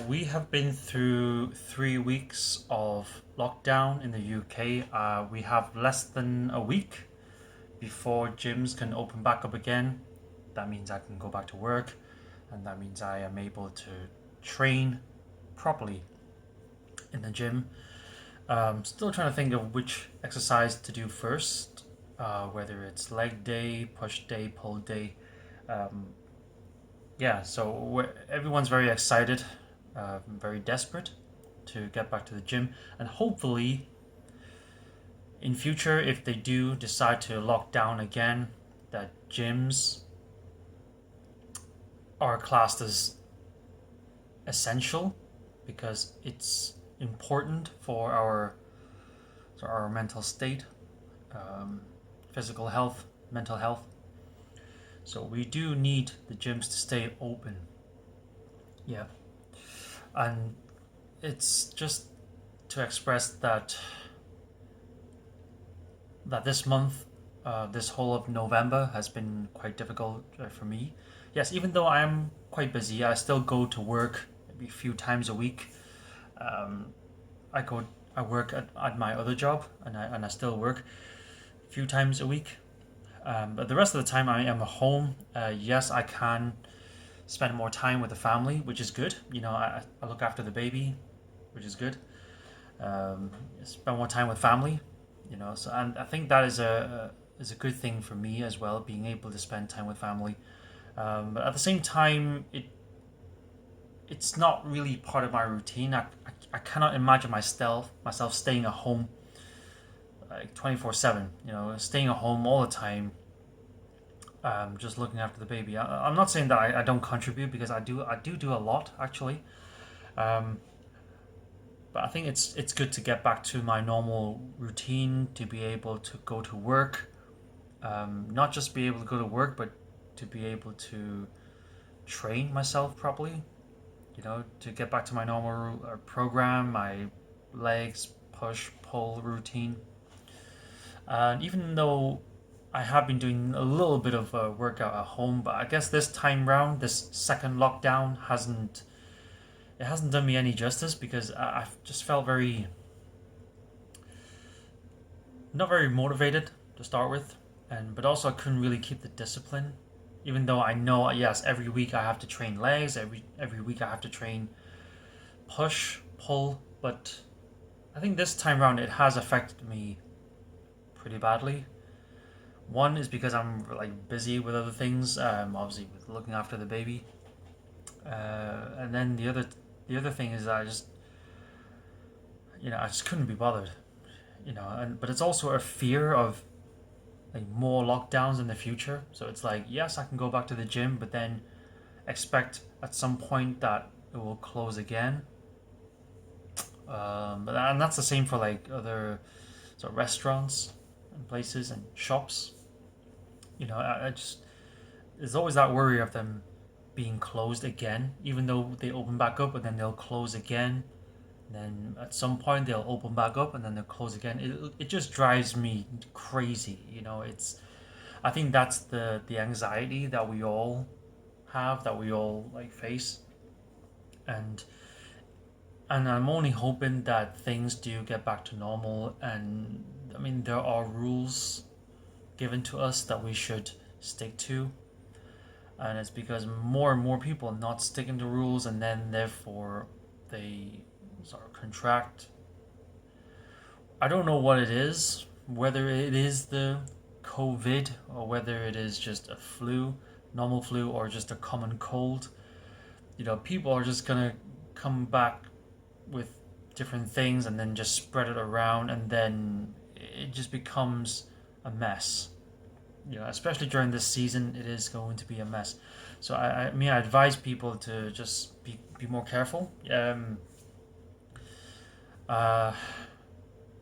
We have been through 3 weeks of lockdown in the UK. We have less than a week before gyms can open back up again. That means I can go back to work, and that means I am able to train properly in the gym. Still trying to think of which exercise to do first, whether it's leg day, push day, pull day. Um, yeah, so everyone's very excited, very desperate to get back to the gym, and hopefully in future, if they do decide to lock down again, that gyms are classed as essential because it's important for our mental state, um, physical health, mental health. So we do need the gyms to stay open. Yeah, and it's just to express that this month, this whole of November has been quite difficult for me. Yes, even though I am quite busy, I still go to work maybe a few times a week. Um, I go, I work at my other job, and I still work a few times a week. But the rest of the time, I am at home. Yes, I can spend more time with the family, which is good. I look after the baby, which is good. Spend more time with family, so and I think that is a good thing for me as well, being able to spend time with family. But at the same time, it's not really part of my routine. I cannot imagine myself staying at home like 24/7. Staying at home all the time, just looking after the baby. I'm not saying that I don't contribute, because I do a lot actually. Um, but I think it's good to get back to my normal routine, to be able to go to work, not just be able to go to work, but to be able to train myself properly. To get back to my normal program, my legs push pull routine. And even though I have been doing a little bit of workout at home, but I guess this time round, this second lockdown hasn't done me any justice, because I've just felt very not very motivated to start with, and but also I couldn't really keep the discipline, even though I know, yes, every week I have to train legs, every week I have to train push pull, but I think this time around it has affected me pretty badly. One is because I'm like busy with other things, obviously with looking after the baby, and then the other thing is that I just couldn't be bothered. And but it's also a fear of like more lockdowns in the future. So it's like, yes, I can go back to the gym, but then expect at some point that it will close again. And that's the same for like other sort of restaurants and places and shops. I just there's always that worry of them being closed again, even though they open back up, and then they'll close again. Then at some point they'll open back up, and then they'll close again. It just drives me crazy. I think that's the anxiety that we all have, that we all like face, and I'm only hoping that things do get back to normal. And I mean, there are rules given to us that we should stick to, and it's because more and more people are not sticking to rules, and then therefore they sort of contract. I don't know what it is, whether it is the COVID, or whether it is just a flu, normal flu, or just a common cold. People are just gonna come back with different things and then just spread it around, and then it just becomes a mess. Especially during this season, it is going to be a mess. So I advise people to just be more careful, uh,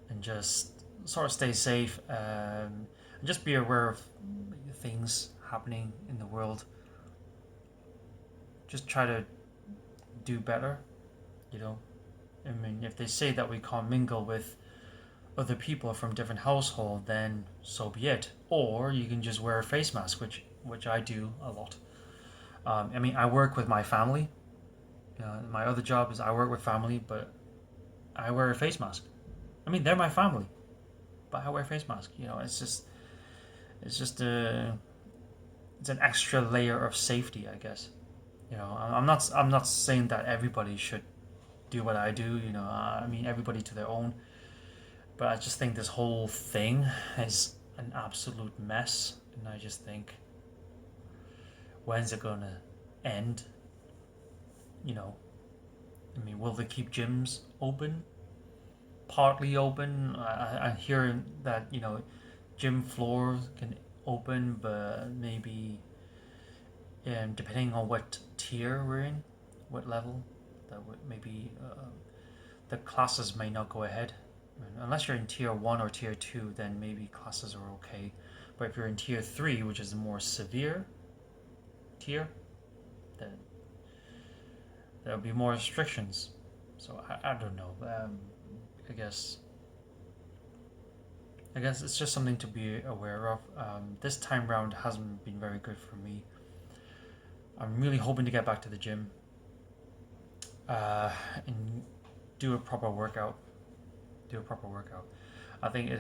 and just sort of stay safe, and just be aware of things happening in the world. Just try to do better. You know, I mean, if they say that we can't mingle with other people from different households, then so be it. Or you can just wear a face mask, which I do a lot. I mean, I work with my family, My other job is I work with family, but I wear a face mask. I mean, they're my family, but I wear a face mask. It's just a it's an extra layer of safety, I guess. I'm not saying that everybody should do what I do. I mean, everybody to their own. But I just think this whole thing is an absolute mess, and I just think, when's it gonna end? You know, I mean, will they keep gyms open? Partly open. I hear that gym floors can open, but maybe depending on what tier we're in, what level, that would maybe the classes may not go ahead. Unless you're in tier 1 or tier 2, then maybe classes are okay. But if you're in tier 3, which is a more severe tier, then there'll be more restrictions. So I don't know. I guess it's just something to be aware of. This time round hasn't been very good for me. I'm really hoping to get back to the gym and do a proper workout. I think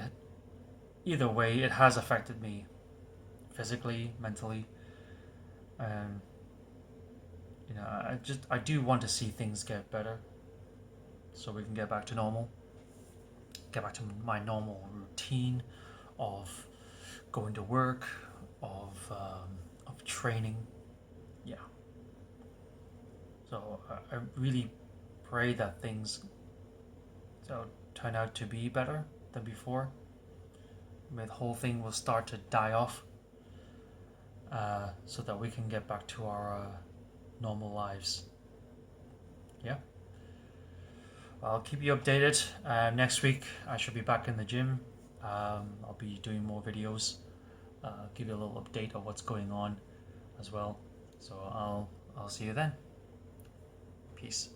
either way, it has affected me physically, mentally. Um, I do want to see things get better, so we can get back to normal. Get back to my normal routine of going to work, of training. Yeah. So I really pray that things turn out to be better than before. The whole thing will start to die off, so that we can get back to our normal lives. Yeah. I'll keep you updated. Next week I should be back in the gym. I'll be doing more videos. Give you a little update of what's going on as well. So I'll see you then. Peace.